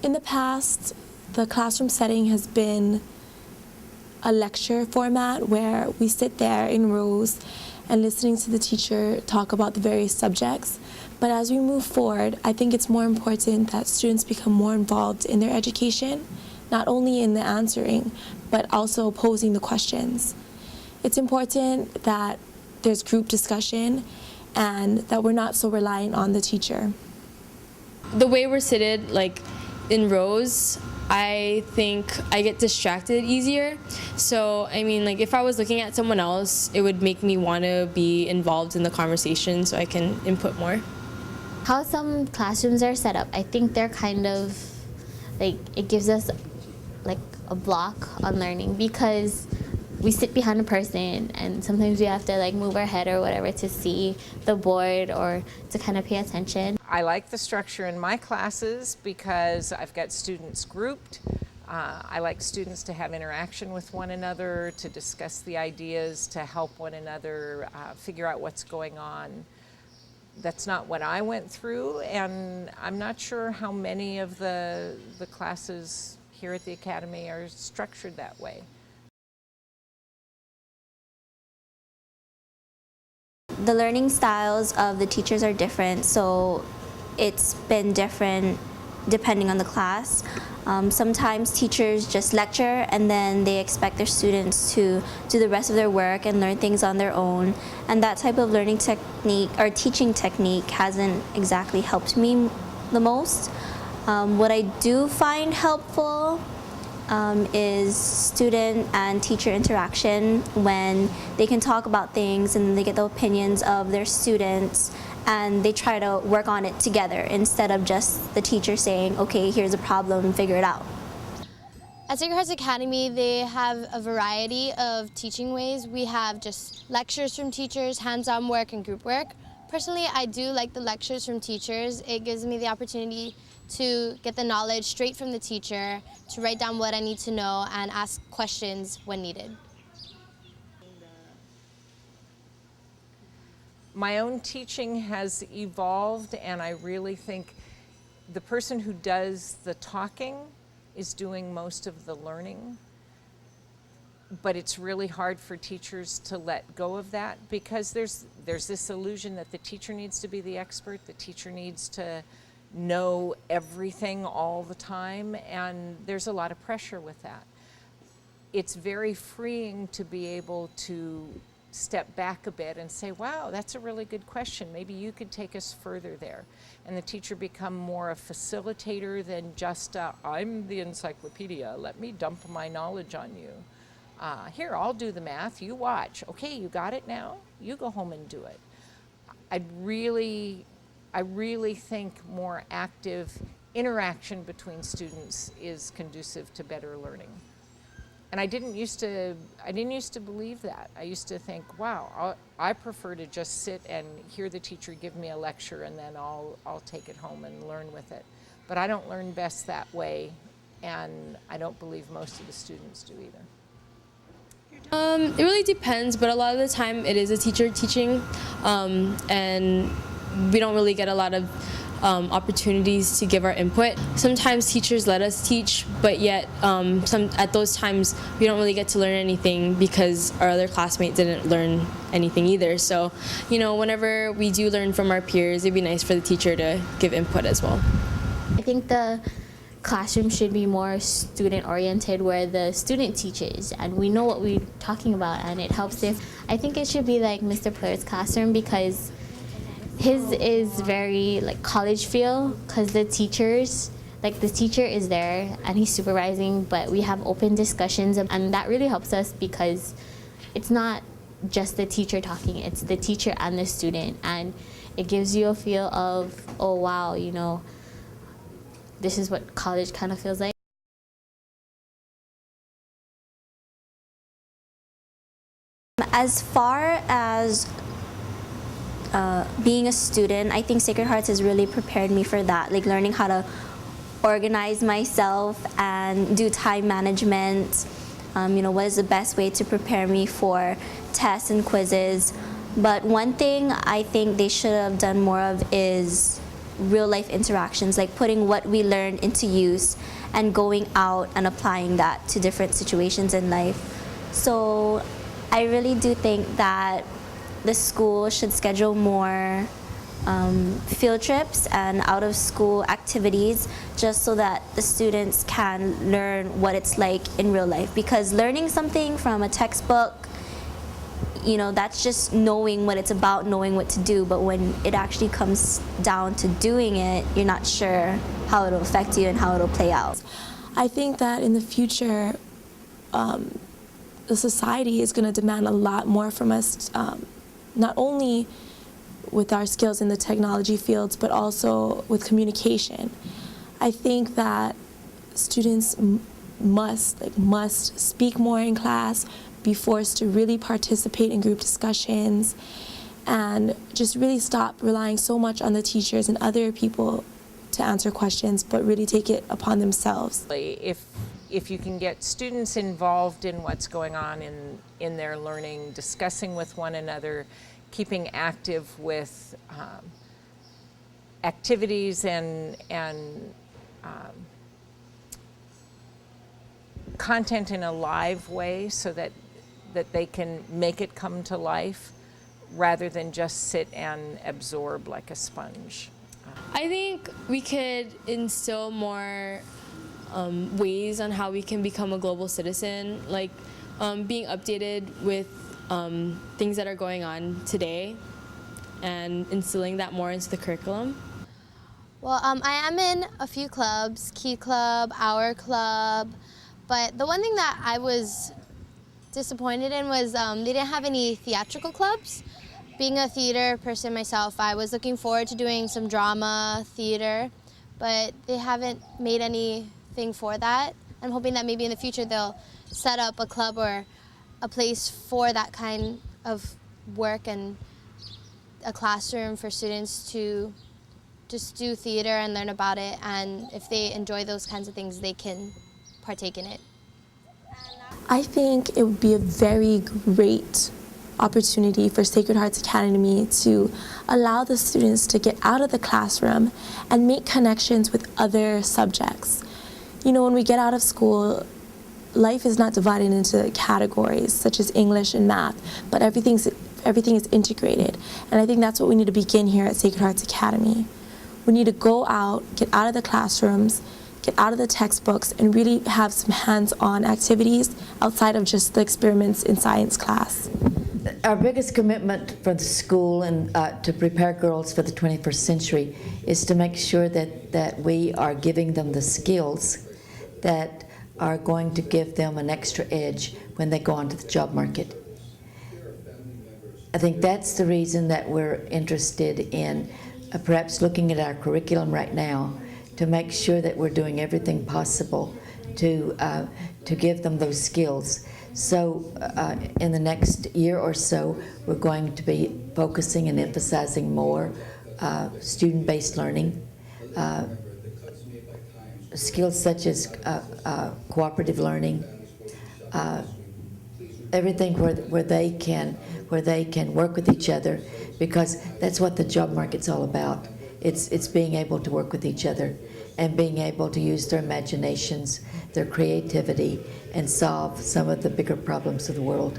In the past, the classroom setting has been a lecture format where we sit there in rows and listening to the teacher talk about the various subjects. But as we move forward, I think it's more important that students become more involved in their education, not only in the answering, but also posing the questions. It's important that there's group discussion and that we're not so reliant on the teacher. The way we're seated, like in rows, I think I get distracted easier. So, I mean, like if I was looking at someone else, it would make me want to be involved in the conversation so I can input more. How some classrooms are set up, I think they're kind of like, it gives us like a block on learning because we sit behind a person and sometimes we have to like move our head or whatever to see the board or to kind of pay attention. I like the structure in my classes because I've got students grouped. I like students to have interaction with one another, to discuss the ideas, to help one another figure out what's going on. That's not what I went through, and I'm not sure how many of the classes here at the Academy are structured that way. The learning styles of the teachers are different, so it's been different depending on the class. Sometimes teachers just lecture and then they expect their students to do the rest of their work and learn things on their own. And that type of learning technique or teaching technique hasn't exactly helped me the most. What I do find helpful is student and teacher interaction when they can talk about things and they get the opinions of their students and they try to work on it together instead of just the teacher saying, okay, here's a problem, figure it out. At Sacred Hearts Academy, they have a variety of teaching ways. We have just lectures from teachers, hands-on work, and group work. Personally, I do like the lectures from teachers. It gives me the opportunity to get the knowledge straight from the teacher, to write down what I need to know, and ask questions when needed. My own teaching has evolved, and I really think the person who does the talking is doing most of the learning. But it's really hard for teachers to let go of that because there's this illusion that the teacher needs to be the expert, the teacher needs to know everything all the time, and there's a lot of pressure with that. It's very freeing to be able to step back a bit and say, wow, that's a really good question. Maybe you could take us further there. And the teacher become more a facilitator than just, I'm the encyclopedia, let me dump my knowledge on you. Here, I'll do the math, you watch. Okay, you got it now? You go home and do it. I really think more active interaction between students is conducive to better learning. And I didn't used to believe that. I used to think, wow, I prefer to just sit and hear the teacher give me a lecture and then I'll take it home and learn with it. But I don't learn best that way, and I don't believe most of the students do either. It really depends, but a lot of the time it is a teacher teaching, and we don't really get a lot of opportunities to give our input. Sometimes teachers let us teach, but yet at those times we don't really get to learn anything because our other classmates didn't learn anything either. So, you know, whenever we do learn from our peers, it'd be nice for the teacher to give input as well. I think the classroom should be more student-oriented where the student teaches and we know what we're talking about, and it helps if, I think it should be like Mr. Plur's classroom because his is very like college feel because the teachers, like the teacher is there and he's supervising, but we have open discussions and that really helps us because it's not just the teacher talking, it's the teacher and the student, and it gives you a feel of, oh wow, you know, this is what college kind of feels like. As far as being a student, I think Sacred Hearts has really prepared me for that, like learning how to organize myself and do time management. You know, what is the best way to prepare me for tests and quizzes. But one thing I think they should have done more of is real life interactions, like putting what we learned into use and going out and applying that to different situations in life. So I really do think that the school should schedule more field trips and out of school activities, just so that the students can learn what it's like in real life. Because learning something from a textbook, you know, that's just knowing what it's about, knowing what to do. But when it actually comes down to doing it, you're not sure how it'll affect you and how it'll play out. I think that in the future, the society is going to demand a lot more from us, not only with our skills in the technology fields, but also with communication. I think that students must speak more in class, be forced to really participate in group discussions, and just really stop relying so much on the teachers and other people to answer questions, but really take it upon themselves. If you can get students involved in what's going on in their learning, discussing with one another, keeping active with activities and content in a live way, so that they can make it come to life rather than just sit and absorb like a sponge. I think we could instill more ways on how we can become a global citizen, like being updated with things that are going on today and instilling that more into the curriculum. Well, I am in a few clubs, Key Club, Our Club, but the one thing that I was disappointed in was they didn't have any theatrical clubs. Being a theater person myself, I was looking forward to doing some drama, theater, but they haven't made anything for that. I'm hoping that maybe in the future they'll set up a club or a place for that kind of work, and a classroom for students to just do theater and learn about it, and if they enjoy those kinds of things, they can partake in it. I think it would be a very great opportunity for Sacred Hearts Academy to allow the students to get out of the classroom and make connections with other subjects. You know, when we get out of school, life is not divided into categories such as English and math, but everything is integrated. And I think that's what we need to begin here at Sacred Hearts Academy. We need to go out, get out of the classrooms, get out of the textbooks, and really have some hands-on activities outside of just the experiments in science class. Our biggest commitment for the school and to prepare girls for the 21st century is to make sure that we are giving them the skills that are going to give them an extra edge when they go onto the job market. I think that's the reason that we're interested in perhaps looking at our curriculum right now to make sure that we're doing everything possible to give them those skills. So in the next year or so, we're going to be focusing and emphasizing more student-based learning, skills such as cooperative learning, everything where they can work with each other, because that's what the job market's all about. It's being able to work with each other and being able to use their imaginations, their creativity, and solve some of the bigger problems of the world.